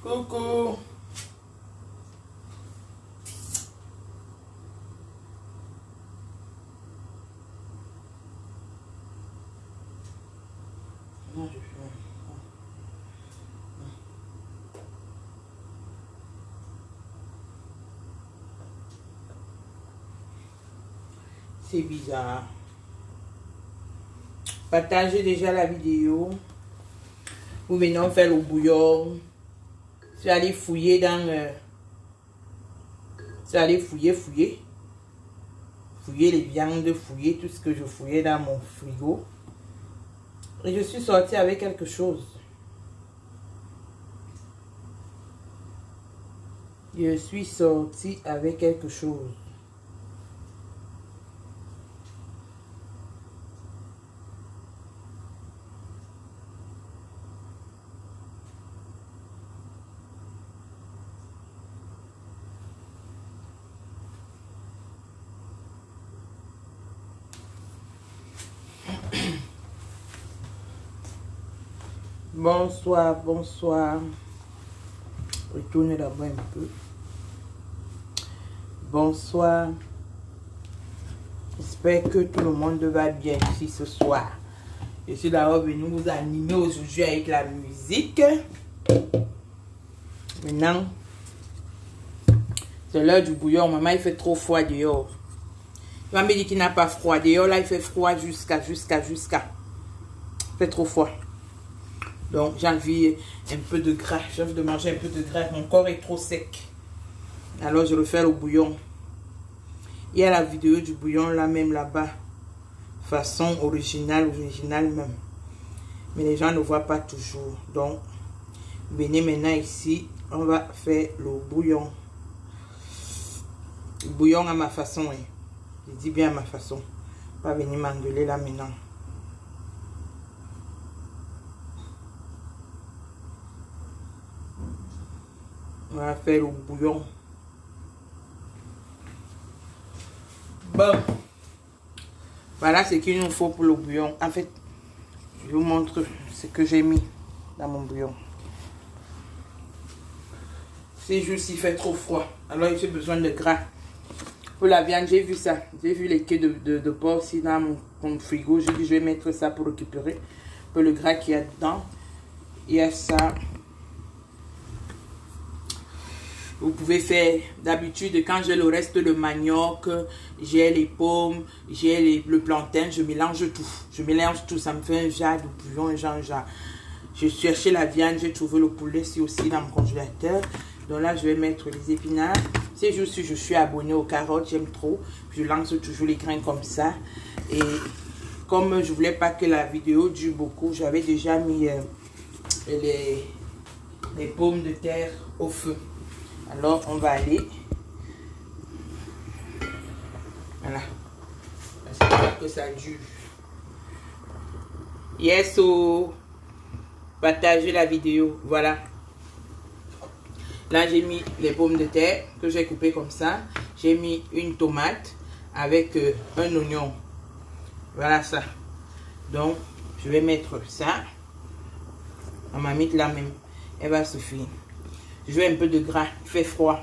Coucou. C'est bizarre. Partagez déjà la vidéo. Vous venez faire le bouillon. Je vais aller fouiller dans... je vais aller fouiller les viandes, fouiller tout ce que je fouillais dans mon frigo. Et je suis sortie avec quelque chose. Je suis sortie avec quelque chose. Bonsoir, bonsoir. Retournez d'abord un peu. Bonsoir. J'espère que tout le monde va bien ici ce soir. Je suis d'abord venu vous animer aujourd'hui avec la musique. Maintenant, c'est l'heure du bouillon. Maman, il fait trop froid dehors. Il va me dire qu'il n'a pas froid. Dehors, là, il fait froid jusqu'à. Il fait trop froid. Donc, j'ai envie un peu de gras. J'ai envie de manger un peu de gras. Mon corps est trop sec. Alors, je le fais au bouillon. Il y a la vidéo du bouillon là même là-bas. Façon originale même. Mais les gens ne voient pas toujours. Donc, venez maintenant ici. On va faire le bouillon. Le bouillon à ma façon. Hein. Je dis bien à ma façon. Pas venir m'engueuler là maintenant. On va faire le bouillon. Bon. Voilà ce qu'il nous faut pour le bouillon. En fait, je vous montre ce que j'ai mis dans mon bouillon. C'est juste il fait trop froid. Alors j'ai besoin de gras. Pour la viande, j'ai vu ça. J'ai vu les queues de porc aussi dans mon frigo. J'ai dit je vais mettre ça pour récupérer un peu le gras qu'il y a dedans. Il y a ça. Vous pouvez faire d'habitude quand j'ai le reste de manioc, j'ai les pommes, j'ai le plantain, je mélange tout. Je mélange tout, ça me fait un genre de bouillon, un genre. Je cherchais la viande, j'ai trouvé le poulet ici aussi dans mon congélateur. Donc là, je vais mettre les épinards. C'est juste que je suis abonnée aux carottes, j'aime trop. Je lance toujours les grains comme ça. Et comme je voulais pas que la vidéo dure beaucoup, j'avais déjà mis les pommes de terre au feu. Alors, on va aller. Voilà. J'espère que ça dure. Yes, oh. Partagez la vidéo. Voilà. Là, j'ai mis les pommes de terre que j'ai coupées comme ça. J'ai mis une tomate avec un oignon. Voilà ça. Donc, je vais mettre ça. On m'a mis là même. Elle va suffire. Je veux un peu de gras, il fait froid.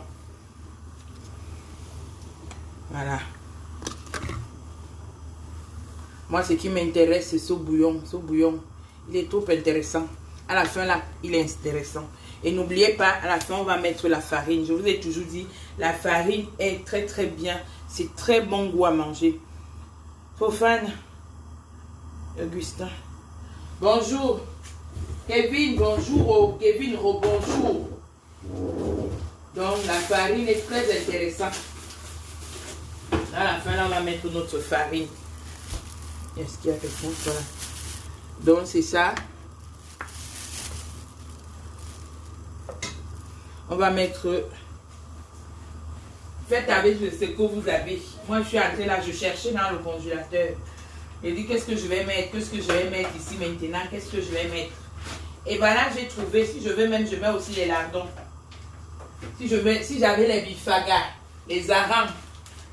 Voilà. Moi, ce qui m'intéresse, c'est ce bouillon. Ce bouillon, il est trop intéressant. À la fin, là, il est intéressant. Et n'oubliez pas, à la fin, on va mettre la farine. Je vous ai toujours dit, la farine est très, très bien. C'est très bon goût à manger. Fofane. Augustin. Bonjour. Kevin, bonjour. Oh, Kevin, bonjour. Donc la farine est très intéressante. À la fin, là, on va mettre notre farine. Est-ce qu'il y a quelqu'un? Voilà. Donc c'est ça. On va mettre. Faites avec ce que vous avez. Moi, je suis entrée là, je cherchais dans le congélateur. J'ai dit qu'est-ce que je vais mettre, qu'est-ce que je vais mettre ici maintenant, qu'est-ce que je vais mettre. Et voilà, j'ai trouvé, si je veux même, je mets aussi les lardons. Si j'avais les bifagas, les harengs,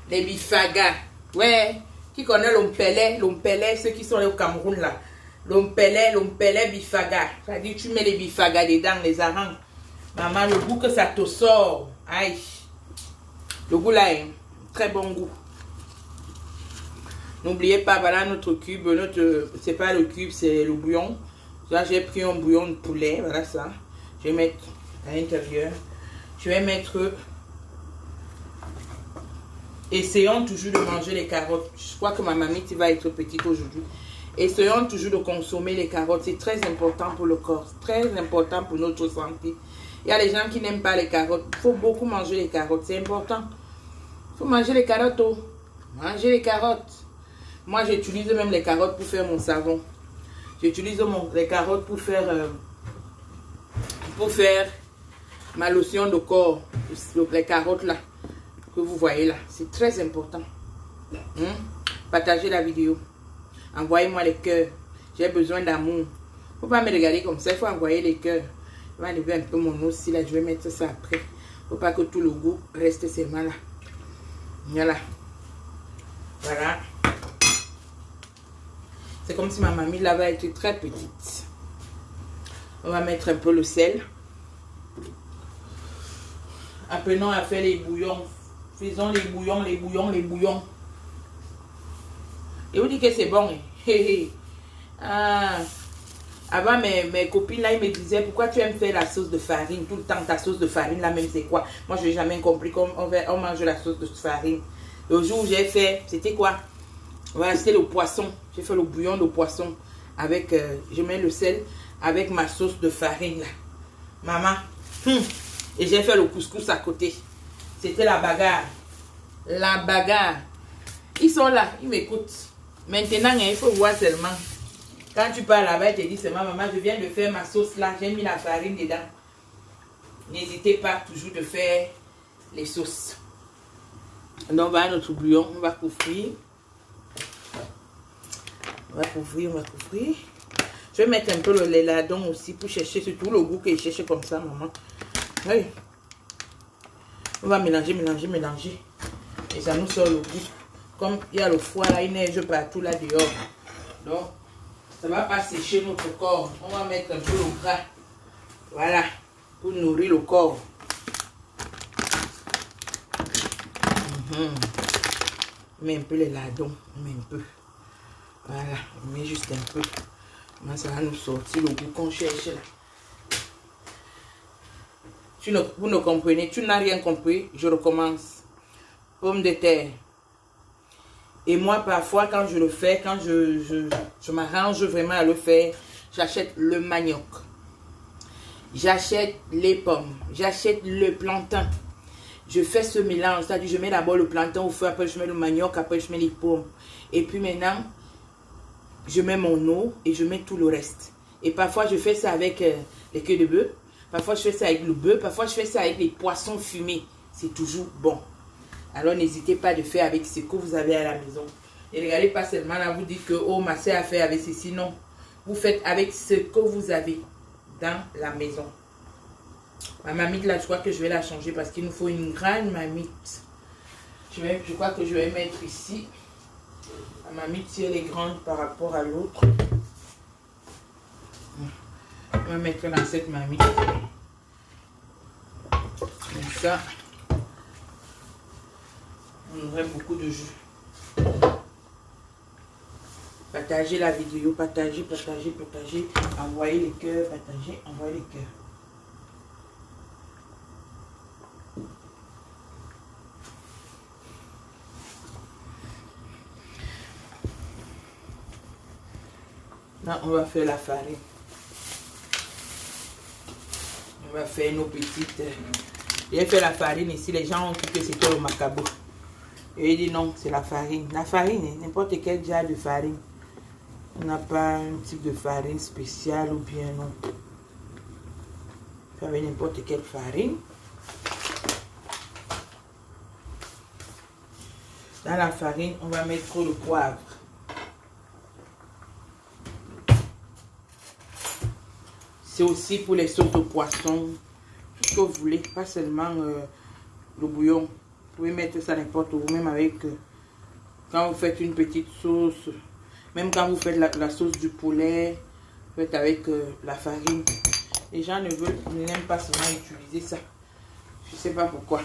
les bifagas. Ouais, qui connaît l'ompelé, ceux qui sont au Cameroun là. L'ompelé, bifaga. C'est-à-dire tu mets les bifagas dedans, les harengs. Maman, le goût que ça te sort. Aïe. Le goût là est très bon goût. N'oubliez pas, voilà notre cube. C'est pas le cube, c'est le bouillon. Là, j'ai pris un bouillon de poulet. Voilà ça. Je vais mettre à l'intérieur. Je vais mettre... Essayons toujours de manger les carottes. Je crois que ma mamie va être petite aujourd'hui. Essayons toujours de consommer les carottes. C'est très important pour le corps. Très important pour notre santé. Il y a les gens qui n'aiment pas les carottes. Il faut beaucoup manger les carottes. C'est important. Il faut manger les carottes. Oh. Manger les carottes. Moi, j'utilise même les carottes pour faire mon savon. J'utilise les carottes pour faire ma lotion de corps. Les carottes là, que vous voyez là. C'est très important. Partagez la vidéo. Envoyez-moi les cœurs. J'ai besoin d'amour. Il ne faut pas me regarder comme ça. Il faut envoyer les cœurs. Je vais enlever un peu mon aussi là. Je vais mettre ça après. Il ne faut pas que tout le goût reste seulement là. Voilà. Voilà. C'est comme si ma mamie là va être très petite. On va mettre un peu le sel. Apprenons à faire les bouillons. Faisons les bouillons, les bouillons, les bouillons. Et vous dites que c'est bon. Avant, mes copines là, ils me disaient pourquoi tu aimes faire la sauce de farine. Tout le temps, ta sauce de farine là, même c'est quoi? Moi, je n'ai jamais compris comment on mange la sauce de farine. Le jour où j'ai fait, c'était quoi? Voilà, c'était le poisson. J'ai fait le bouillon de poisson. Avec, je mets le sel avec ma sauce de farine là. Maman. Et j'ai fait le couscous à côté. C'était la bagarre. La bagarre. Ils sont là, ils m'écoutent. Maintenant, il faut voir seulement. Quand tu parles là-bas, tu te dis seulement, maman, je viens de faire ma sauce là. J'ai mis la farine dedans. N'hésitez pas toujours de faire les sauces. Donc, voilà notre bouillon. On va couvrir. On va couvrir, on va couvrir. Je vais mettre un peu le lait ladon aussi pour chercher surtout le goût que je cherche comme ça, maman. Oui. On va mélanger, mélanger, mélanger. Et ça nous sort le goût. Comme il y a le foie là, il neige partout là dehors. Donc, ça ne va pas sécher notre corps. On va mettre un peu le gras. Voilà. Pour nourrir le corps. On met un peu les ladons. On met un peu. Voilà. On met juste un peu. Ça va nous sortir le goût qu'on cherche là. Vous ne comprenez, tu n'as rien compris, je recommence. Pomme de terre. Et moi, parfois, quand je le fais, quand je m'arrange vraiment à le faire, j'achète le manioc. J'achète les pommes. J'achète le plantain. Je fais ce mélange. C'est-à-dire, je mets d'abord le plantain au feu, après je mets le manioc, après je mets les pommes. Et puis maintenant, je mets mon eau et je mets tout le reste. Et parfois, je fais ça avec les queues de bœuf. Parfois, je fais ça avec le bœuf. Parfois, je fais ça avec les poissons fumés. C'est toujours bon. Alors, n'hésitez pas de faire avec ce que vous avez à la maison. Et regardez pas seulement là, vous dites que, oh, ma soeur a fait avec ceci. Non. Vous faites avec ce que vous avez dans la maison. Ma mamite, là, je crois que je vais la changer parce qu'il nous faut une grande mamite. Je crois que je vais mettre ici. La mamite, si elle est grande par rapport à l'autre. On va mettre dans cette mamite. Comme ça. On aurait beaucoup de jus. Partagez la vidéo. Partagez, partagez, partagez. Envoyez les cœurs. Partagez, envoyez les cœurs. Là, on va faire la farine. On va faire nos petites... J'ai fait la farine ici. Les gens ont cru que c'était le macabo. Et il dit non, c'est la farine. La farine, n'importe quel genre de farine. On n'a pas un type de farine spéciale ou bien non. On peut avec n'importe quelle farine. Dans la farine, on va mettre le poivre. C'est aussi pour les sauces de poisson. Tout ce que vous voulez, pas seulement le bouillon. Vous pouvez mettre ça n'importe où, même avec... quand vous faites une petite sauce, même quand vous faites la sauce du poulet, vous faites avec la farine. Les gens n'aiment pas seulement utiliser ça. Je sais pas pourquoi.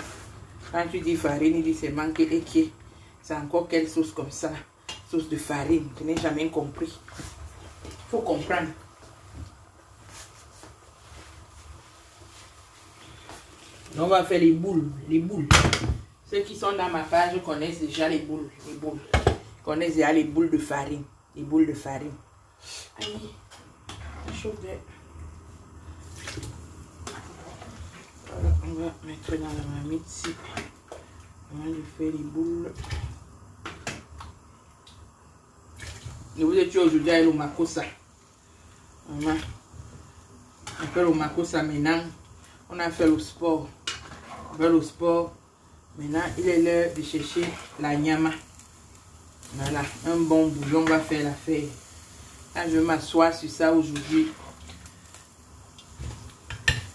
Quand tu dis farine, ils disent c'est manque et qui. C'est encore quelle sauce comme ça? Sauce de farine. Je n'ai jamais compris. Il faut comprendre. On va faire les boules. Les boules. Ceux qui sont dans ma page connaissent déjà les boules. Les boules. Ils connaissent déjà les boules de farine. Les boules de farine. Allez. Chauffe de... Voilà, on va mettre dans la marmite ici. On va lui faire les boules. Je vous ai dit aujourd'hui avec le makosa. On a fait le makosa maintenant. On a fait le sport. On fait le sport. Maintenant, il est l'heure de chercher la nyama. Voilà, un bon bouillon va faire l'affaire. Là, je vais m'asseoir sur ça aujourd'hui.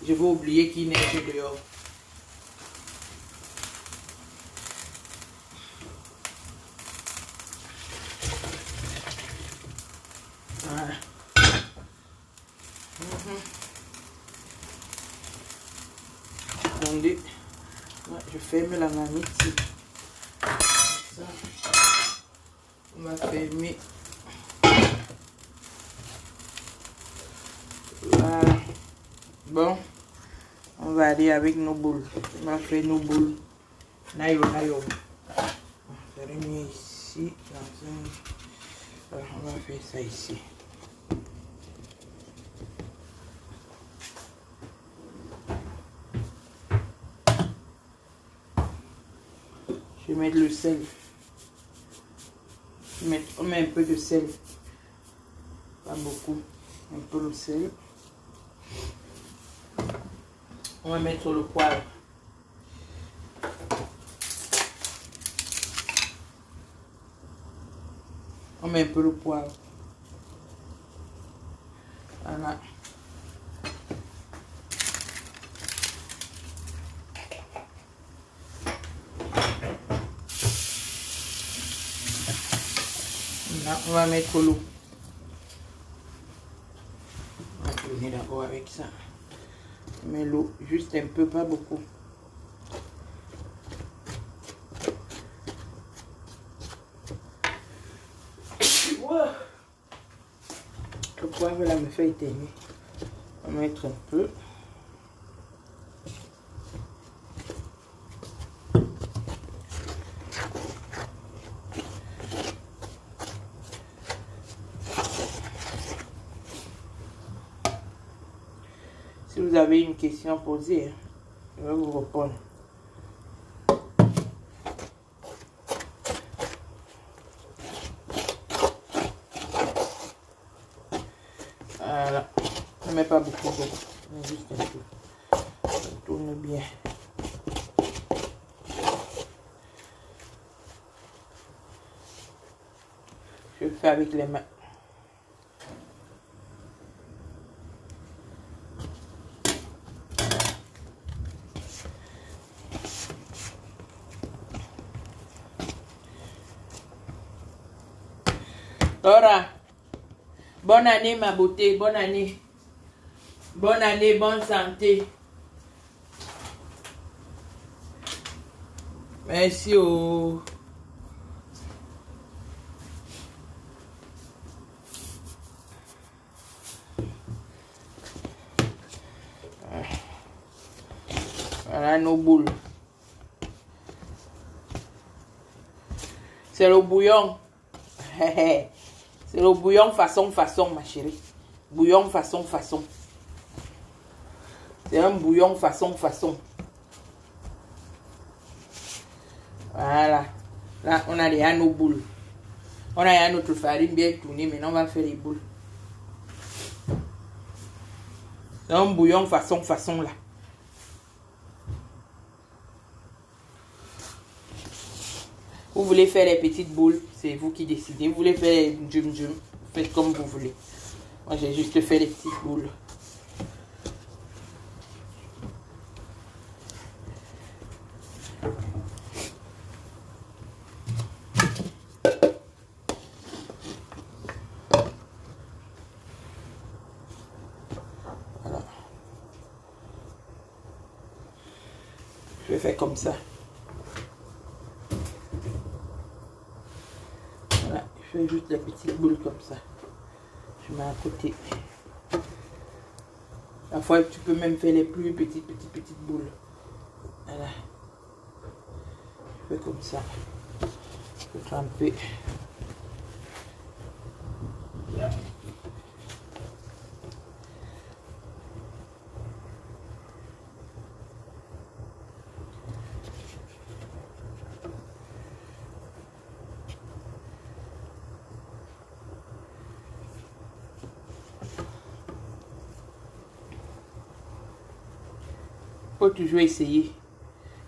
Je vais oublier qu'il neige dehors. Voilà. Attendez. Ouais, je ferme la marmite. Ça. On va fermer. Voilà. Bon. On va aller avec nos boules. On va faire nos boules. Nayo, nayo. On va faire mieux ici. Voilà, on va faire ça ici. Je vais mettre le sel. On met un peu de sel. Pas beaucoup. Un peu de sel. On va mettre le poivre. On met un peu le poivre. Voilà. Là, on va mettre l'eau. On va tourner d'abord avec ça. On met l'eau juste un peu, pas beaucoup. Le poivre là me fait éteindre. On va mettre un peu. Si vous avez une question à poser, je vais vous répondre. Voilà. Ne mets pas beaucoup d'eau. Juste un peu. Ça tourne bien. Je le fais avec les mains. Laura, bonne année ma beauté, bonne année. Bonne année, bonne santé. Merci au... Voilà nos boules. C'est le bouillon. C'est le bouillon façon ma chérie. Bouillon façon. C'est un bouillon façon. Voilà. Là, on a déjà nos boules. On a déjà notre farine bien tournée. Maintenant, on va faire les boules. C'est un bouillon façon là. Vous voulez faire les petites boules, c'est vous qui décidez. Vous voulez faire les djum, faites comme vous voulez. Moi, j'ai juste fait les petites boules. Voilà. Je vais faire comme ça. Voilà, je fais juste la petite boule comme ça. Je mets à côté. Parfois, tu peux même faire les plus petites boules. Voilà. Je fais comme ça. Je peux tremper. Faut toujours essayer.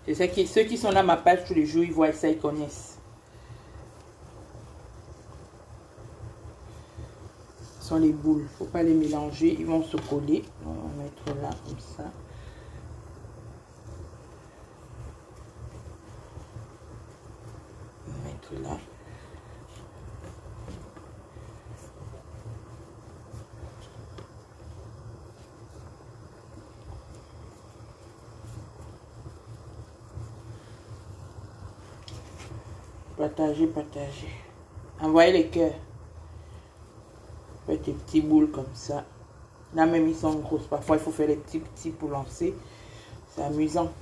Je sais que ceux qui sont dans ma page tous les jours, ils voient ça, ils connaissent. Ce sont les boules. Faut pas les mélanger, ils vont se coller. On va mettre là comme ça. On va mettre là. Partager. Envoyez les cœurs. Faites des petits boules comme ça. Là même ils sont grosses. Parfois il faut faire les petits pour lancer. C'est amusant.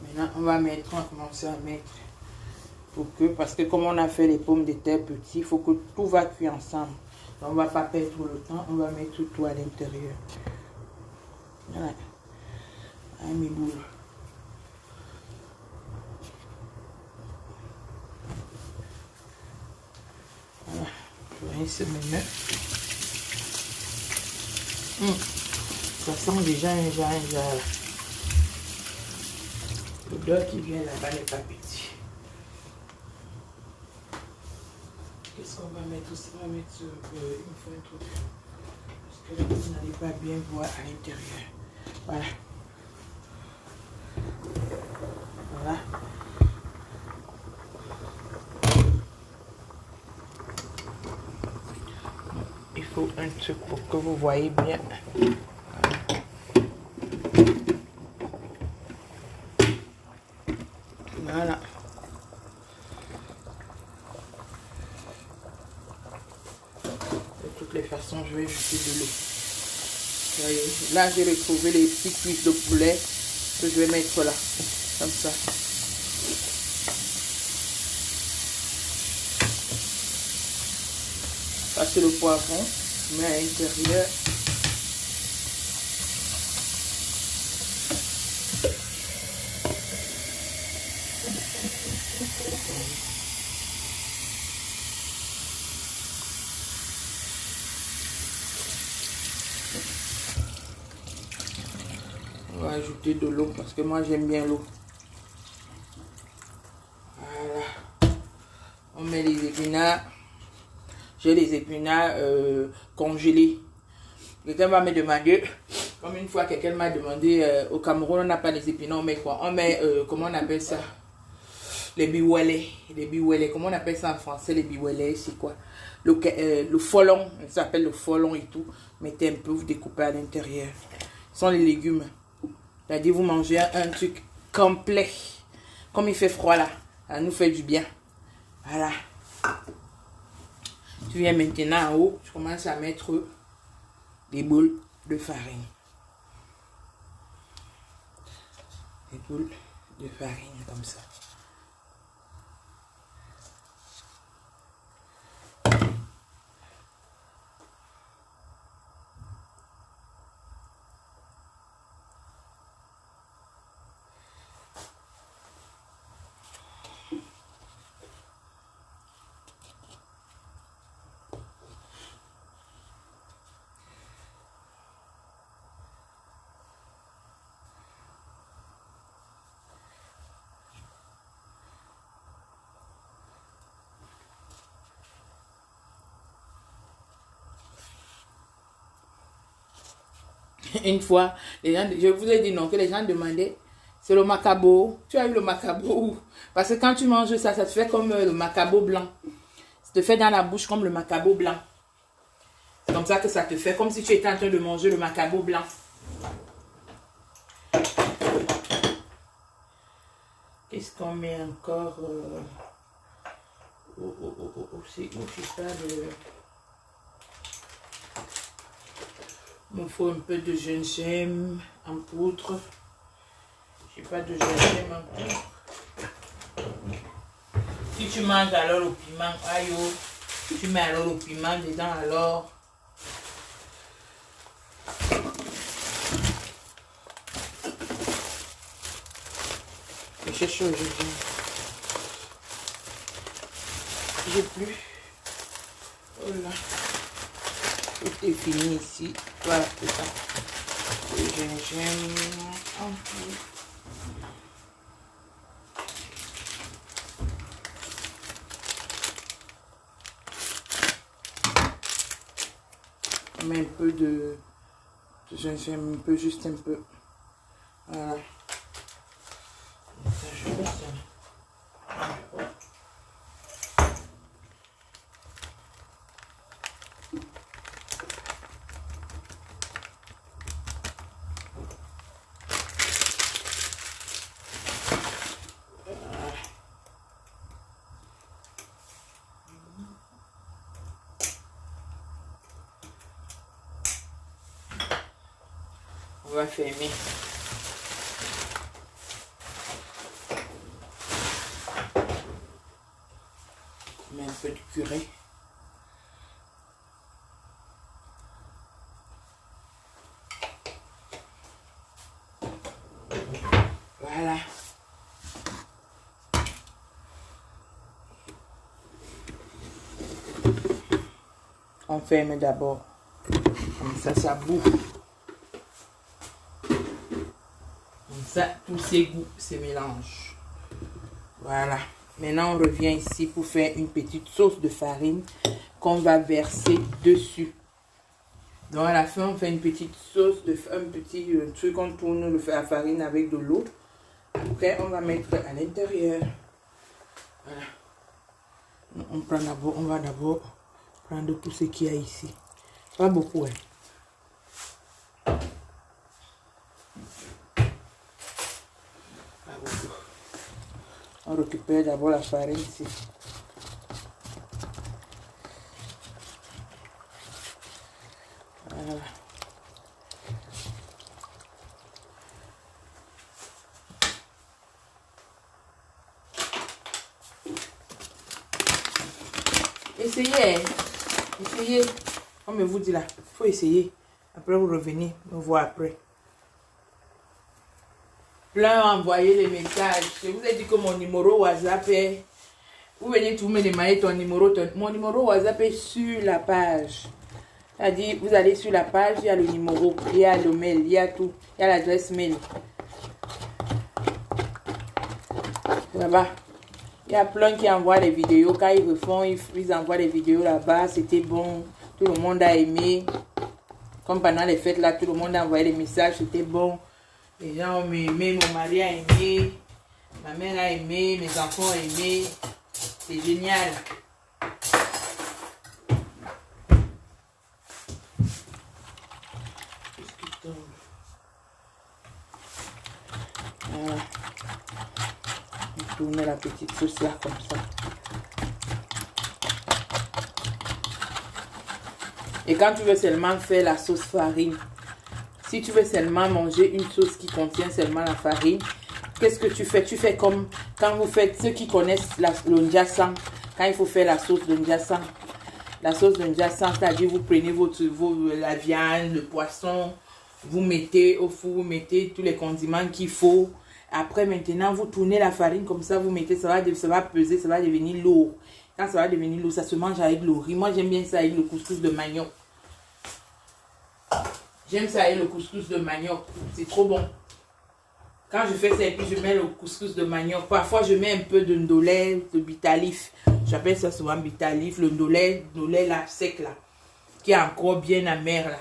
Maintenant on va commencer à mettre. Parce que comme on a fait les pommes de terre petits, il faut que tout va cuire ensemble. Donc, on ne va pas perdre le temps. On va mettre tout à l'intérieur. Voilà. Mes boules. Voilà. Je vais essayer maintenant. Ça sent déjà un jar. L'odeur qui vient là-bas n'est pas petit. Qu'est-ce qu'on va mettre aussi? On va mettre une fois un truc. Parce que là, vous n'allez pas bien voir à l'intérieur. Voilà. Voilà. Il faut un truc pour que vous voyez bien. Voilà. De toutes les façons, je vais jeter de l'eau. Là, j'ai retrouvé les petites cuisses de poulet que je vais mettre là. Comme ça. Ça, c'est le poivron. Je mets à l'intérieur. On va ajouter de l'eau parce que moi j'aime bien l'eau. Voilà. On met les épinards. J'ai les épinards congelés. Quelqu'un va me demander, comme une fois quelqu'un m'a demandé, au Cameroun on n'a pas les épinards, on met quoi? On met, comment on appelle ça? Les biwelés. Les biwelés, comment on appelle ça en français? Les biwelés, c'est quoi? Le folon, ça s'appelle le folon et tout. Mettez un peu, vous découpez à l'intérieur. Ce sont les légumes. C'est-à-dire vous mangez un truc complet. Comme il fait froid là, ça nous fait du bien. Voilà. Tu viens maintenant en haut, tu commences à mettre des boules de farine. Des boules de farine comme ça. Une fois, les gens, je vous ai dit non, que les gens demandaient, c'est le macabo. Tu as eu le macabo où? Parce que quand tu manges ça, ça te fait comme le macabo blanc. Ça te fait dans la bouche comme le macabo blanc. C'est comme ça que ça te fait, comme si tu étais en train de manger le macabo blanc. Qu'est-ce qu'on met encore? C'est où je sais pas de... Il me faut un peu de gingembre en poudre. J'ai pas de gingembre en poudre. Si tu manges alors le piment, aïe, tu mets alors le piment dedans alors. Je cherche le gingembre. J'ai plus. Oh là. Tout est fini ici. Voilà, c'est ça. Le gingembre en poudre. On met un peu de gingembre, un peu, juste un peu. Voilà. Ça, je fais ça. On va fermer. On met un peu de purée. Voilà. On ferme d'abord. Comme ça bouffe. Ça, tous ces goûts se mélangent. Voilà. Maintenant, on revient ici pour faire une petite sauce de farine qu'on va verser dessus. Donc, à la fin, on fait une petite sauce, un petit truc, on tourne la farine avec de l'eau. Après, on va mettre à l'intérieur. Voilà. On va d'abord prendre tout ce qu'il y a ici. Pas beaucoup, hein. On récupère d'abord la farine ici. Voilà. Essayez, essayez. Comme je vous dis là, il faut essayer. Après, vous revenez, me voir après. Plein envoyer les messages. Je vous ai dit que mon numéro WhatsApp est... Vous venez tout me demander ton numéro. Mon numéro WhatsApp est sur la page. C'est-à-dire, vous allez sur la page, il y a le numéro, il y a le mail, il y a tout. Il y a l'adresse mail. Là-bas. Il y a plein qui envoient les vidéos. Quand ils refont, ils envoient les vidéos là-bas. C'était bon. Tout le monde a aimé. Comme pendant les fêtes là, tout le monde a envoyé les messages. C'était bon. Les gens ont aimé, mon mari a aimé, ma mère a aimé, mes enfants ont aimé. C'est génial. Qu'est-ce qui tombe? Voilà. On tourne la petite sauce là comme ça. Et quand tu veux seulement faire la sauce farine, si tu veux seulement manger une sauce qui contient seulement la farine, qu'est-ce que tu fais? Tu fais comme quand vous faites, ceux qui connaissent le ndjasang, quand il faut faire la sauce de ndjasang. La sauce de ndjasang, c'est-à-dire vous prenez la viande, le poisson, vous mettez au four, vous mettez tous les condiments qu'il faut. Après, maintenant, vous tournez la farine comme ça, vous mettez, ça va peser, ça va devenir lourd. Quand ça va devenir lourd, ça se mange avec le riz. Moi, j'aime bien ça avec le couscous de manioc. J'aime ça avec le couscous de manioc. C'est trop bon. Quand je fais ça et puis je mets le couscous de manioc, parfois je mets un peu de ndolé, de bitalif. J'appelle ça souvent bitalif, le ndolé là, sec là, qui est encore bien amer là.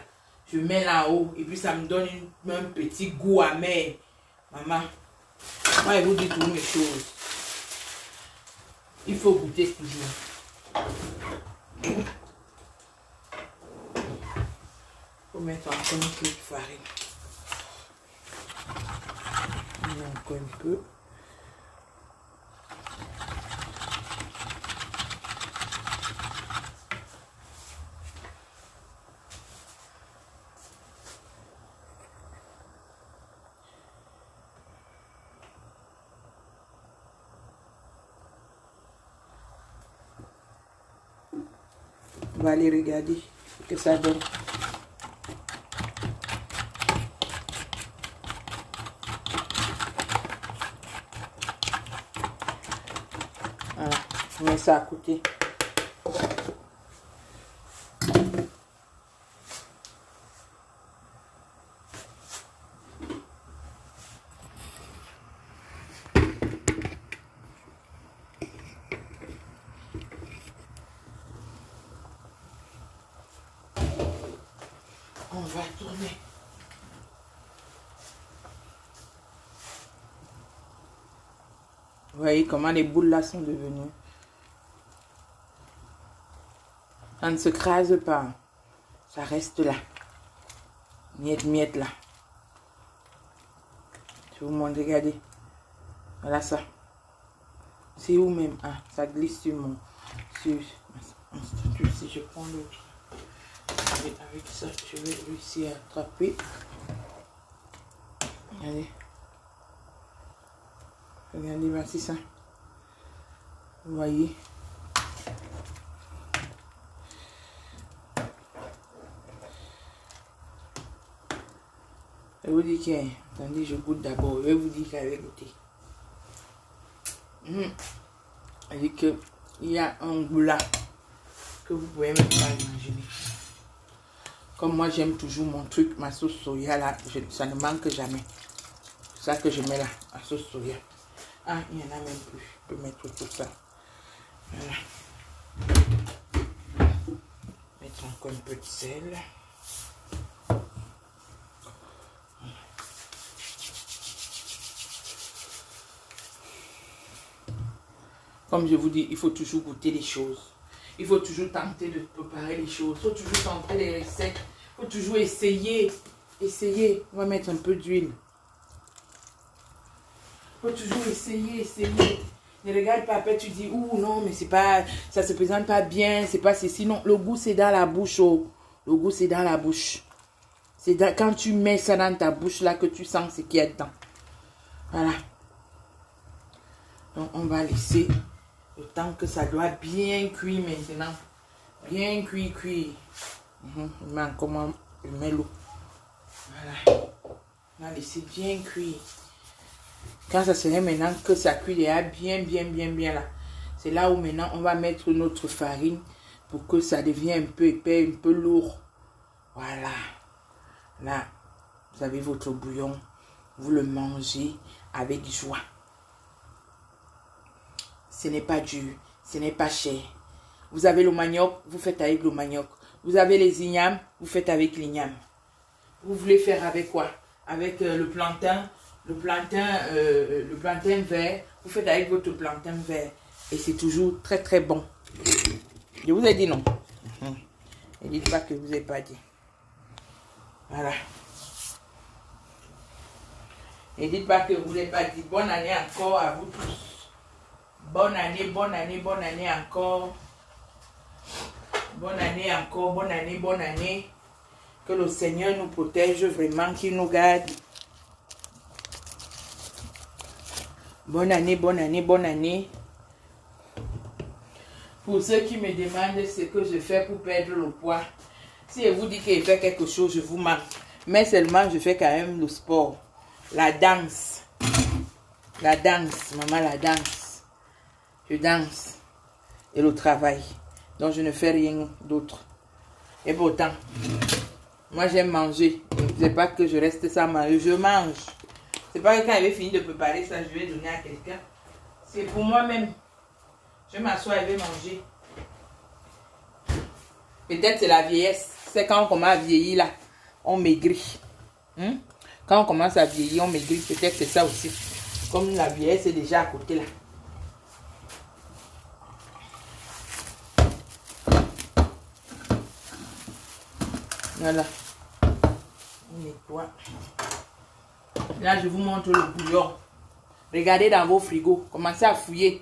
Je mets là-haut et puis ça me donne un petit goût amer. Maman, moi je vous dis toutes mes choses. Il faut goûter toujours. faut mettre encore un peu de farine. On met encore un peu. On va aller regarder ce que ça donne. Voilà, on met ça à côté. On va tourner. Vous voyez comment les boules là sont devenues. Ça ne se crase pas. Ça reste là. Miette, miette là. Je vous montre, regardez. Voilà ça. C'est où même? Ah, ça glisse sur mon... Sur mon statut. Si je prends l'autre. Avec ça, je vais réussir à attraper. Regardez. Regardez, voici ça. Vous voyez. Je vous dis que... Attendez, je goûte d'abord. Je vais vous dire qu'elle va goûter. Elle dit qu'il y a un goût là que vous pouvez même pas imaginer. Comme moi, j'aime toujours mon truc, ma sauce soya là, ça ne manque jamais. C'est ça que je mets là, la sauce soya. Ah, il y en a même plus. Je peux mettre tout ça. Voilà. Mettre encore un peu de sel. Comme je vous dis, il faut toujours goûter les choses. Il faut toujours tenter de préparer les choses. Il faut toujours tenter les recettes. Il faut toujours essayer. Essayer. On va mettre un peu d'huile. Il faut toujours essayer, essayer. Ne regarde pas après, tu dis, ouh non, mais c'est pas, ça se présente pas bien, c'est pas ceci. Non, le goût c'est dans la bouche. Oh. Le goût c'est dans la bouche. C'est quand tu mets ça dans ta bouche là que tu sens ce qu'il y a dedans. Voilà. Donc on va laisser le temps que ça doit bien cuire maintenant. Bien cuire, cuire. Je mets encore, je mets l'eau. Voilà. On va laisser bien cuire. Quand ça serait maintenant que ça cuit déjà bien là. C'est là où maintenant on va mettre notre farine pour que ça devienne un peu épais, un peu lourd. Voilà. Là, vous avez votre bouillon. Vous le mangez avec joie. Ce n'est pas dur, ce n'est pas cher. Vous avez le manioc, vous faites avec le manioc. Vous avez les ignames, vous faites avec l'igname. Vous voulez faire avec quoi? Avec le plantain vert. Vous faites avec votre plantain vert. Et c'est toujours très très bon. Je vous ai dit non. Ne dites pas que je vous ai pas dit. Voilà. Ne dites pas que je vous ai pas dit. Bonne année encore à vous tous. Bonne année, bonne année, bonne année encore. Bonne année encore, bonne année, bonne année. Que le Seigneur nous protège vraiment, qu'il nous garde. Bonne année, bonne année, bonne année. Pour ceux qui me demandent ce que je fais pour perdre le poids, si je vous dis que je fais quelque chose, je vous manque. Mais seulement, je fais quand même le sport. La danse. La danse, maman, la danse. Je danse. Et le travail. Donc, je ne fais rien d'autre. Et pourtant, moi, j'aime manger. Ce n'est pas que je reste sans manger. Je mange. C'est pas que quand je vais finir de préparer ça, je vais donner à quelqu'un. C'est pour moi-même. Je m'assois et vais manger. Peut-être c'est la vieillesse. C'est quand on commence à vieillir là, on maigrit. Quand on commence à vieillir, on maigrit. Peut-être c'est ça aussi. Comme la vieillesse est déjà à côté là. Voilà. On nettoie. Là, je vous montre le bouillon. Regardez dans vos frigos. Commencez à fouiller.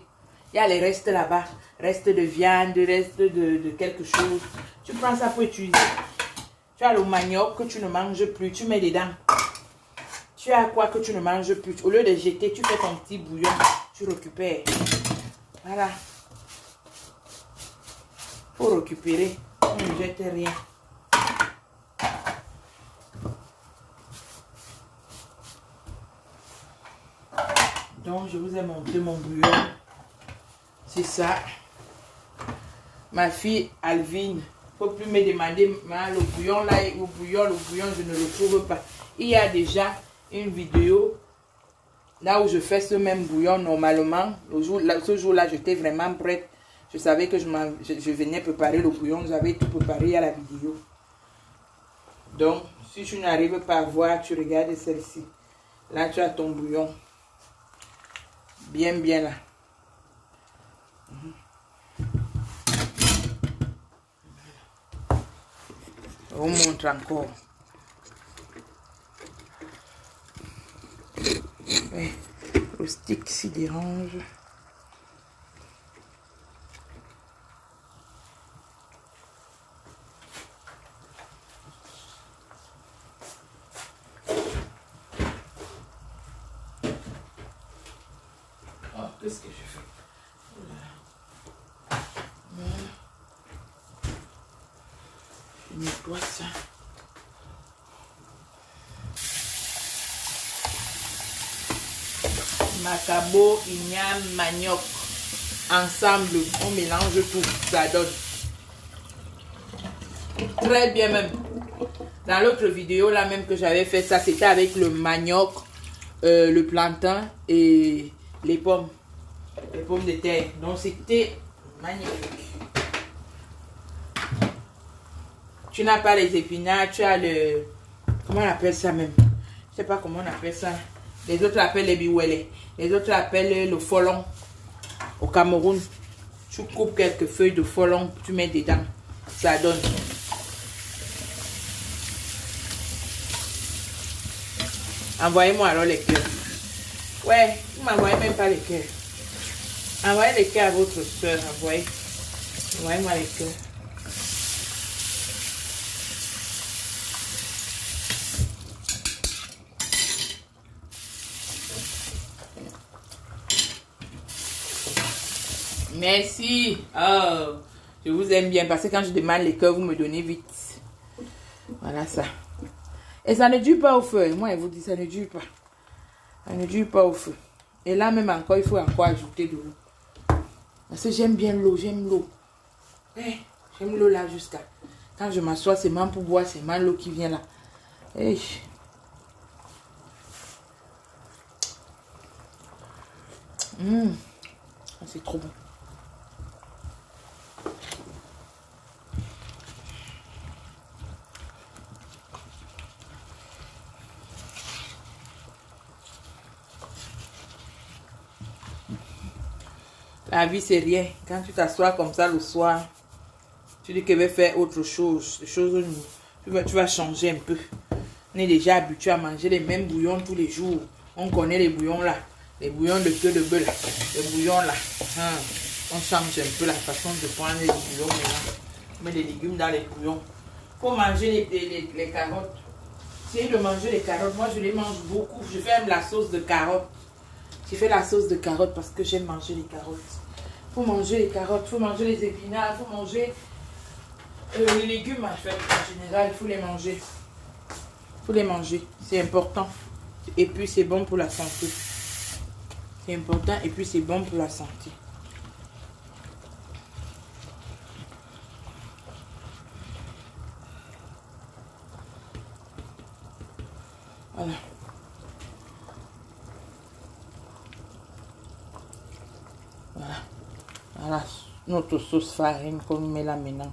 Il y a les restes là-bas. Restes de viande, restes de quelque chose. Tu prends ça pour utiliser. Tu as le manioc que tu ne manges plus. Tu mets dedans. Tu as quoi que tu ne manges plus. Au lieu de jeter, tu fais ton petit bouillon. Tu récupères. Voilà. Faut récupérer. On ne jette rien. Donc, je vous ai montré mon bouillon. C'est ça. Ma fille Alvine, il ne faut plus me demander le bouillon là, le bouillon, je ne le trouve pas. Il y a déjà une vidéo là où je fais ce même bouillon normalement. Ce jour-là, j'étais vraiment prête. Je savais que je venais préparer le bouillon. J'avais tout préparé à la vidéo. Donc, si tu n'arrives pas à voir, tu regardes celle-ci. Là, tu as ton bouillon. Bien, bien là. Je vous montre encore. Ouais, le stick s'y dérange. Oh, qu'est-ce que je fais? Je nettoie ça. Macabo, igname, manioc. Ensemble, on mélange tout. Ça donne. Très bien même. Dans l'autre vidéo, là même que j'avais fait ça, c'était avec le manioc, le plantain et les pommes. Les pommes de terre. Donc c'était magnifique. Tu n'as pas les épinards, tu as le... Comment on appelle ça même? Je sais pas comment on appelle ça. Les autres l'appellent les biwele. Les autres l'appellent le folon. Au Cameroun, tu coupes quelques feuilles de folon, tu mets dedans. Ça donne. Envoyez-moi alors les cœurs. Ouais, vous ne m'envoyez même pas les cœurs. Envoyez les cœurs à votre soeur. Envoyez-moi les cœurs. Merci. Oh, je vous aime bien parce que quand je demande les cœurs, vous me donnez vite. Voilà ça. Et ça ne dure pas au feu. Moi, je vous dis, ça ne dure pas. Ça ne dure pas au feu. Et là, même encore, il faut encore ajouter de l'eau. Parce que j'aime bien l'eau, j'aime l'eau. J'aime l'eau là jusqu'à... Quand je m'assois, c'est même pour boire, c'est même l'eau qui vient là. C'est trop bon. La vie, c'est rien. Quand tu t'assois comme ça le soir, tu dis que je vais faire autre chose. Tu vas changer un peu. On est déjà habitué à manger les mêmes bouillons tous les jours. On connaît les bouillons là. Les bouillons de queue de bœuf là. Les bouillons là. On change un peu la façon de prendre les bouillons maintenant. On met les légumes dans les bouillons. Il faut manger les carottes. Essayez de manger les carottes. Moi, je les mange beaucoup. Je fais même la sauce de carottes. J'ai fait la sauce de carottes parce que j'aime manger les carottes. Il faut manger les carottes, il faut manger les épinards, il faut manger les légumes en fait. En général, il faut les manger. Il faut les manger, c'est important. Et puis c'est bon pour la santé. C'est important et puis c'est bon pour la santé. Voilà. Voilà notre sauce farine qu'on met là maintenant.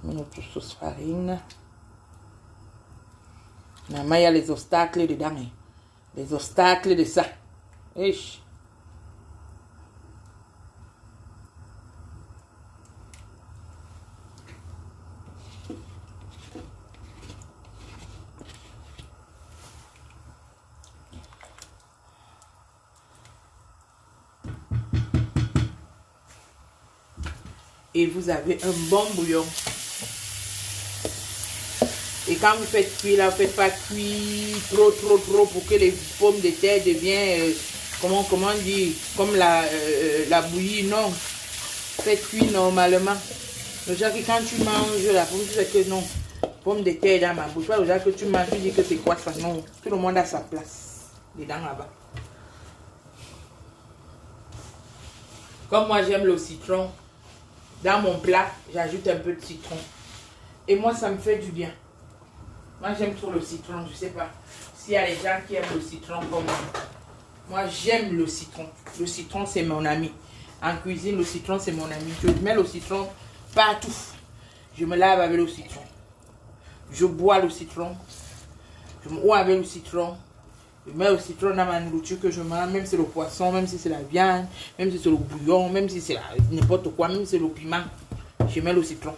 Notre sauce farine. Maman, il y a les obstacles dedans. Hein. Les obstacles de ça. Ish. et vous avez un bon bouillon. Et quand vous faites cuire là, vous ne faites pas cuire trop pour que les pommes de terre deviennent, comment dire, comme la bouillie, non. Faites cuire normalement. Déjà que quand tu manges la pomme, tu sais que non, pomme de terre dans ma bouche. Pas déjà que tu manges, tu dis que c'est quoi ça, non. Tout le monde a sa place dedans là-bas. Comme moi j'aime le citron, dans mon plat, j'ajoute un peu de citron. Et moi ça me fait du bien. Moi j'aime trop le citron, je sais pas s'il y a des gens qui aiment le citron comme moi. Moi j'aime le citron. Le citron c'est mon ami. En cuisine, le citron c'est mon ami. Je mets le citron partout. Je me lave avec le citron. Je bois le citron. Je me ouvre avec le citron. Je mets le citron dans ma nourriture que je mange, même si c'est le poisson, même si c'est la viande, même si c'est le bouillon, même si c'est n'importe quoi, même si c'est le piment. Je mets le citron.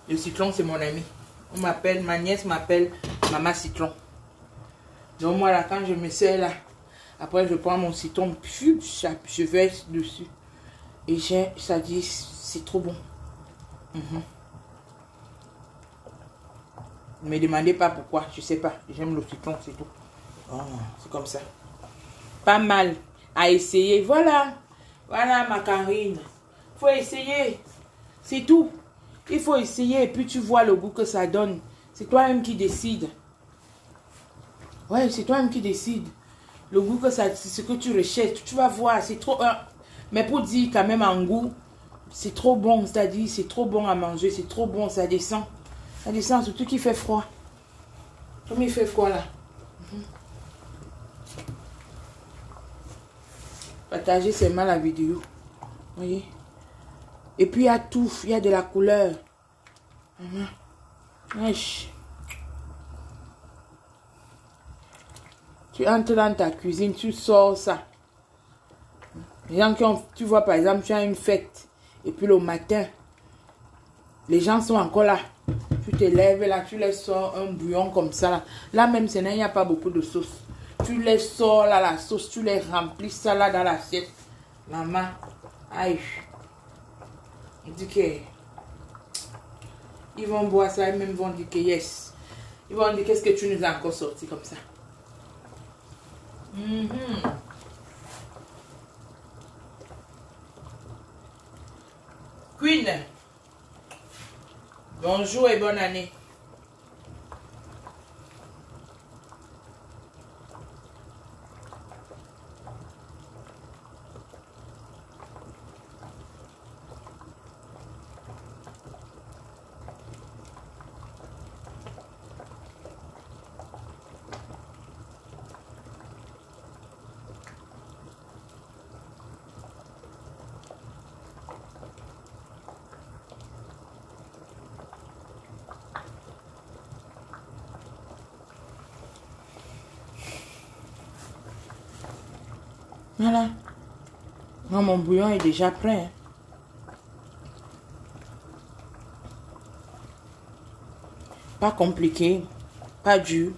Le citron c'est mon ami. On m'appelle, ma nièce m'appelle Maman Citron. Donc moi là, quand je me sers là, après je prends mon citron, je verse dessus. Et ça dit, c'est trop bon. Ne me demandez pas pourquoi, je sais pas. J'aime le citron, c'est tout. Oh, c'est comme ça. Pas mal à essayer. Voilà. Voilà ma Karine. Faut essayer. C'est tout. Il faut essayer et puis tu vois le goût que ça donne. C'est toi-même qui décide. Ouais, c'est toi-même qui décide. Le goût que ça, c'est ce que tu recherches. Tu vas voir, c'est trop... mais pour dire quand même en goût, c'est trop bon. C'est-à-dire, c'est trop bon à manger. C'est trop bon, ça descend. Ça descend, surtout qu'il fait froid. Comme il fait froid là. Partagez seulement la vidéo. Voyez. Et puis il y a tout. Il y a de la couleur. Wesh. Tu entres dans ta cuisine, tu sors ça. Les gens qui ont, tu vois par exemple, tu as une fête. Et puis le matin, les gens sont encore là. Tu te lèves là, tu les sors un bouillon comme ça là. Là même, il n'y a pas beaucoup de sauce. Tu les sors là, la sauce, tu les remplis ça là dans l'assiette. Maman, aïe. Il dit que ils vont boire ça et même vont dire que yes. Ils vont dire qu'est-ce que tu nous as encore sorti comme ça. Queen, bonjour et bonne année. Voilà. Non, mon bouillon est déjà prêt. Pas compliqué, pas dur,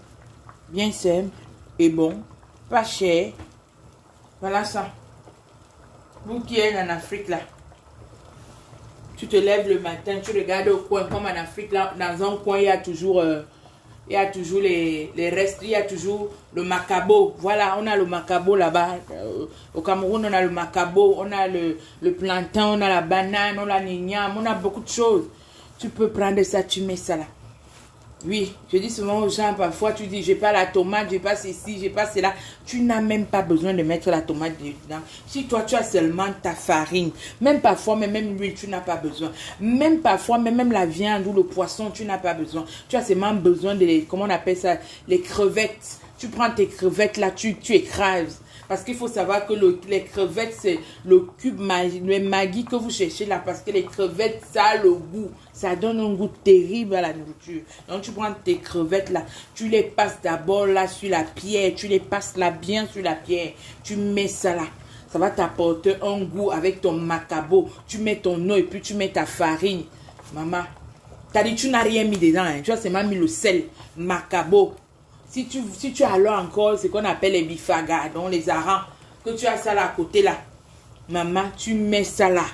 bien simple et bon, pas cher. Voilà ça. Vous qui êtes en Afrique là, tu te lèves le matin, tu regardes au coin, comme en Afrique là, dans un coin il y a toujours les restes, il y a toujours le macabo. Voilà, on a le macabo là-bas. Au Cameroun, on a le macabo, on a le plantain, on a la banane, on a l'igname, on a beaucoup de choses. Tu peux prendre ça, tu mets ça là. Oui, je dis souvent aux gens, parfois tu dis, j'ai pas la tomate, j'ai pas ceci, j'ai pas cela. Tu n'as même pas besoin de mettre la tomate dedans. Si toi, tu as seulement ta farine, même parfois, même l'huile, tu n'as pas besoin. Même parfois, même la viande ou le poisson, tu n'as pas besoin. Tu as seulement besoin de, comment on appelle ça, les crevettes. Tu prends tes crevettes là, tu écrases. Parce qu'il faut savoir que les crevettes, c'est le cube le Maggi que vous cherchez là. Parce que les crevettes, ça a le goût. Ça donne un goût terrible à la nourriture. Donc, tu prends tes crevettes là. Tu les passes d'abord là sur la pierre. Tu les passes là bien sur la pierre. Tu mets ça là. Ça va t'apporter un goût avec ton macabo. Tu mets ton eau et puis tu mets ta farine. Maman, t'as dit tu n'as rien mis dedans. Hein. Tu as seulement mis le sel. Macabo. Si tu as alors encore ce qu'on appelle les bifagas, donc les harengs, que tu as ça là à côté là. Maman, tu mets ça là.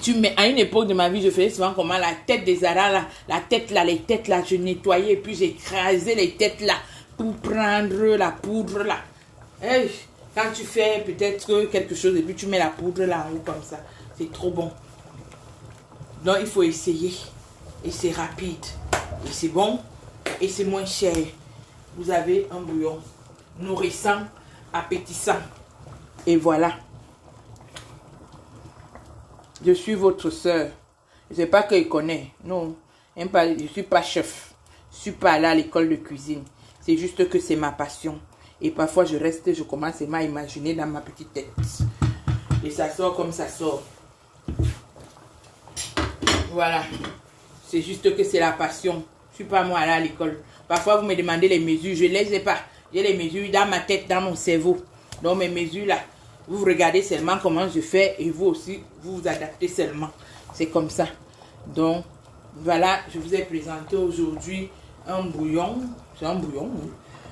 Tu mets, à une époque de ma vie, je faisais souvent comment la tête des Zara, là, la tête là, les têtes là, je nettoyais et puis j'écrasais les têtes là pour prendre la poudre là. Hey, quand tu fais peut-être quelque chose et puis tu mets la poudre là en haut comme ça, c'est trop bon. Donc il faut essayer. Et c'est rapide. Et c'est bon. Et c'est moins cher. Vous avez un bouillon nourrissant, appétissant. Et voilà. Je suis votre soeur. Je ne sais pas qu'elle connaît. Non. Je ne suis pas chef. Je ne suis pas là à l'école de cuisine. C'est juste que c'est ma passion. Et parfois, je commence à imaginer dans ma petite tête. Et ça sort comme ça sort. Voilà. C'est juste que c'est la passion. Je ne suis pas moi là à l'école. Parfois, vous me demandez les mesures. Je ne les ai pas. J'ai les mesures dans ma tête, dans mon cerveau. Donc, mes mesures là, vous regardez seulement comment je fais et vous aussi, vous vous adaptez seulement. C'est comme ça. Donc, voilà, je vous ai présenté aujourd'hui un bouillon. C'est un bouillon, oui.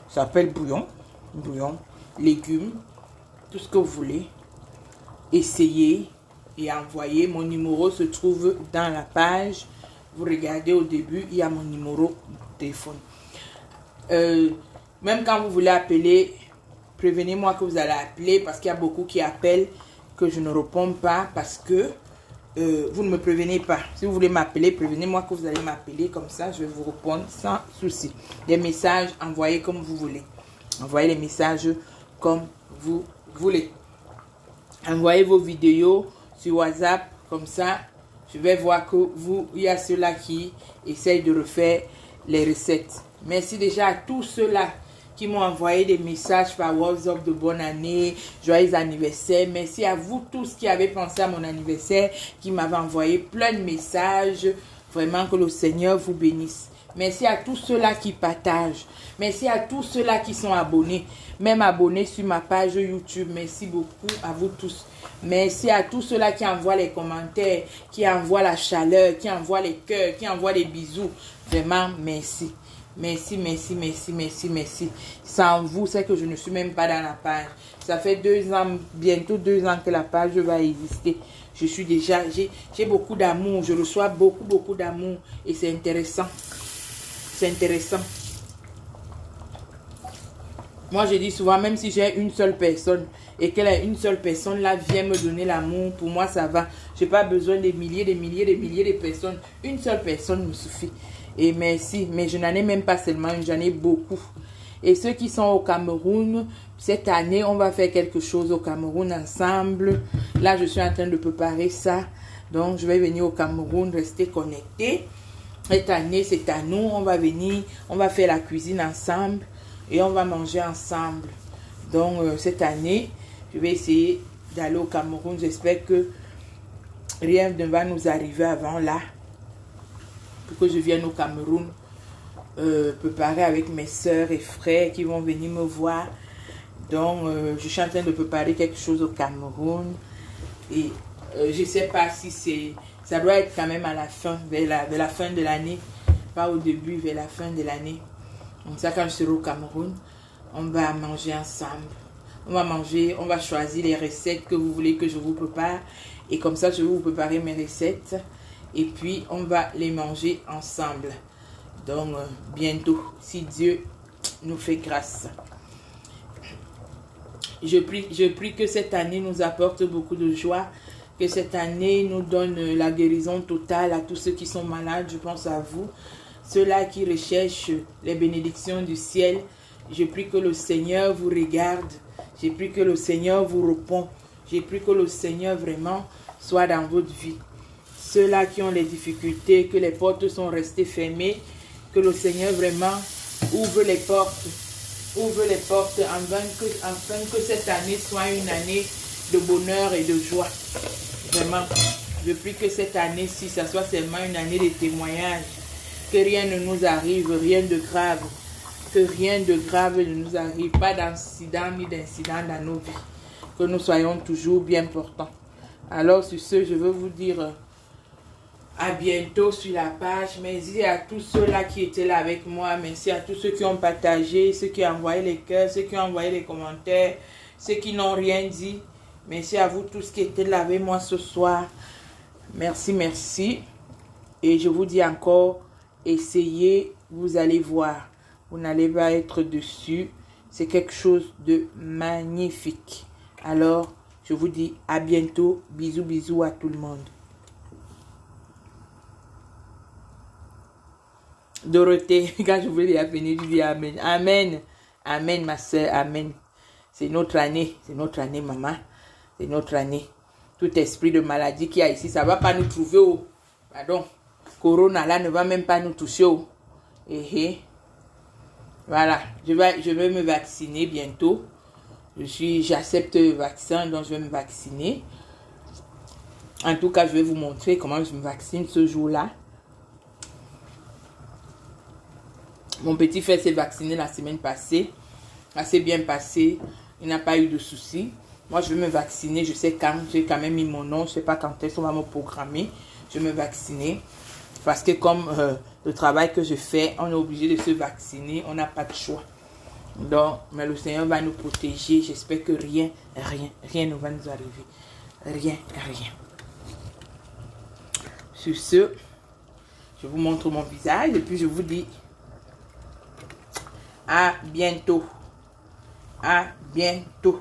Ça s'appelle bouillon. Bouillon, légumes, tout ce que vous voulez. Essayez et envoyez. Mon numéro se trouve dans la page. Vous regardez au début, il y a mon numéro de téléphone. Même quand vous voulez appeler, prévenez-moi que vous allez appeler parce qu'il y a beaucoup qui appellent que je ne réponds pas parce que vous ne me prévenez pas. Si vous voulez m'appeler, prévenez-moi que vous allez m'appeler. Comme ça, je vais vous répondre sans souci. Des messages, envoyez comme vous voulez. Envoyez les messages comme vous voulez. Envoyez vos vidéos sur WhatsApp. Comme ça, je vais voir que il y a ceux-là qui essayent de refaire les recettes. Merci déjà à tous ceux-là qui m'ont envoyé des messages par WhatsApp de bonne année, joyeux anniversaire. Merci à vous tous qui avez pensé à mon anniversaire, qui m'avez envoyé plein de messages. Vraiment que le Seigneur vous bénisse. Merci à tous ceux-là qui partagent. Merci à tous ceux-là qui sont abonnés. Même abonnés sur ma page YouTube. Merci beaucoup à vous tous. Merci à tous ceux-là qui envoient les commentaires, qui envoient la chaleur, qui envoient les cœurs, qui envoient les bisous. Vraiment, merci. Merci, merci, merci, merci, merci. Sans vous, c'est que je ne suis même pas dans la page. Ça fait 2 ans, bientôt 2 ans que la page va exister. Je suis déjà, j'ai beaucoup d'amour. Je reçois beaucoup, beaucoup d'amour. Et c'est intéressant. C'est intéressant. Moi, je dis souvent, même si j'ai une seule personne et une seule personne là vient me donner l'amour, pour moi, ça va. Je n'ai pas besoin des milliers, des milliers, des milliers de personnes. Une seule personne me suffit. Et merci. Mais je n'en ai même pas seulement une, j'en ai beaucoup. Et ceux qui sont au Cameroun, cette année, on va faire quelque chose au Cameroun ensemble. Là, je suis en train de préparer ça. Donc, je vais venir au Cameroun, rester connecté. Cette année, c'est à nous. On va venir, on va faire la cuisine ensemble et on va manger ensemble. Donc, cette année, je vais essayer d'aller au Cameroun. J'espère que rien ne va nous arriver avant là. Pour que je vienne au Cameroun préparer avec mes soeurs et frères qui vont venir me voir. Donc, je suis en train de préparer quelque chose au Cameroun. Et je ne sais pas si c'est... Ça doit être quand même à la fin, vers la fin de l'année. Pas au début, vers la fin de l'année. Donc ça, quand je serai au Cameroun, on va manger ensemble. On va manger, on va choisir les recettes que vous voulez que je vous prépare. Et comme ça, je vais vous préparer mes recettes. Et puis, on va les manger ensemble. Donc, bientôt, si Dieu nous fait grâce. Je prie que cette année nous apporte beaucoup de joie. Que cette année nous donne la guérison totale à tous ceux qui sont malades. Je pense à vous. Ceux-là qui recherchent les bénédictions du ciel. Je prie que le Seigneur vous regarde. Je prie que le Seigneur vous répond. Je prie que le Seigneur vraiment soit dans votre vie. Ceux-là qui ont les difficultés, que les portes sont restées fermées. Que le Seigneur vraiment ouvre les portes. Ouvre les portes afin que cette année soit une année de bonheur et de joie. Vraiment, je prie que cette année-ci, ça soit seulement une année de témoignage. Que rien ne nous arrive, rien de grave. Que rien de grave ne nous arrive. Pas d'incident ni d'incident dans nos vies. Que nous soyons toujours bien portants. Alors sur ce, je veux vous dire à bientôt sur la page. Merci à tous ceux-là qui étaient là avec moi. Merci à tous ceux qui ont partagé, ceux qui ont envoyé les cœurs, ceux qui ont envoyé les commentaires, ceux qui n'ont rien dit. Merci à vous tous qui étaient là avec moi ce soir. Merci, merci. Et je vous dis encore, essayez, vous allez voir. Vous n'allez pas être dessus. C'est quelque chose de magnifique. Alors, je vous dis à bientôt. Bisous, bisous à tout le monde. Dorothée, quand je voulais la venir, je dis Amen. Amen. Amen, ma soeur. Amen. C'est notre année. C'est notre année, maman. C'est notre année. Tout esprit de maladie qu'il y a ici, ça ne va pas nous trouver. Oh. Pardon. Corona, là, ne va même pas nous toucher. Oh. Voilà. Je vais me vacciner bientôt. J'accepte le vaccin, donc je vais me vacciner. En tout cas, je vais vous montrer comment je me vaccine ce jour-là. Mon petit frère s'est vacciné la semaine passée. Ça s'est bien passé. Il n'a pas eu de soucis. Moi, je vais me vacciner. Je sais quand. J'ai quand même mis mon nom. Je ne sais pas quand est-ce qu'on va me programmer. Je vais me vacciner. Parce que comme le travail que je fais, on est obligé de se vacciner. On n'a pas de choix. Donc, mais le Seigneur va nous protéger. J'espère que rien ne va nous arriver. Rien. Sur ce, je vous montre mon visage et puis je vous dis à bientôt. À bientôt.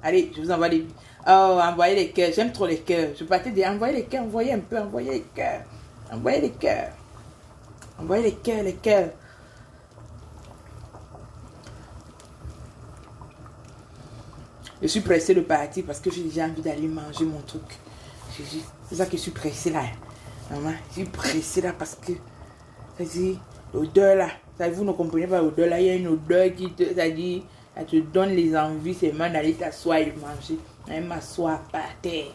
Allez, je vous envoie des... Oh, envoyez les cœurs. J'aime trop les cœurs. Je partais de envoyer les cœurs. Envoyez un peu. Envoyez les cœurs. Envoyez les cœurs. Envoyez les cœurs, les cœurs. Je suis pressée de partir parce que j'ai déjà envie d'aller manger mon truc. C'est ça que je suis pressée là. Maman, je suis pressée là parce que... C'est-à-dire, l'odeur là. Vous ne comprenez pas l'odeur là. Il y a une odeur qui te... C'est-à-dire, elle te donne les envies seulement d'aller t'asseoir et de manger. Elle m'assoit par terre.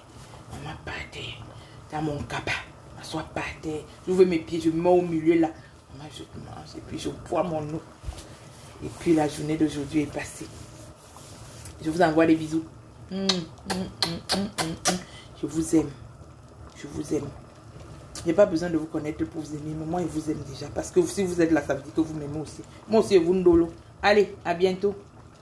Maman par terre. Dans mon cabas. M'assoit par terre. J'ouvre mes pieds, je me mets au milieu là. Maman, je mange et puis je bois mon eau. Et puis la journée d'aujourd'hui est passée. Je vous envoie des bisous. Je vous aime. Je vous aime. Je n'ai pas besoin de vous connaître pour vous aimer. Mais moi, je vous aime déjà. Parce que si vous êtes là, ça veut dire que vous m'aimez aussi. Moi aussi, vous ndolo. Allez, à bientôt.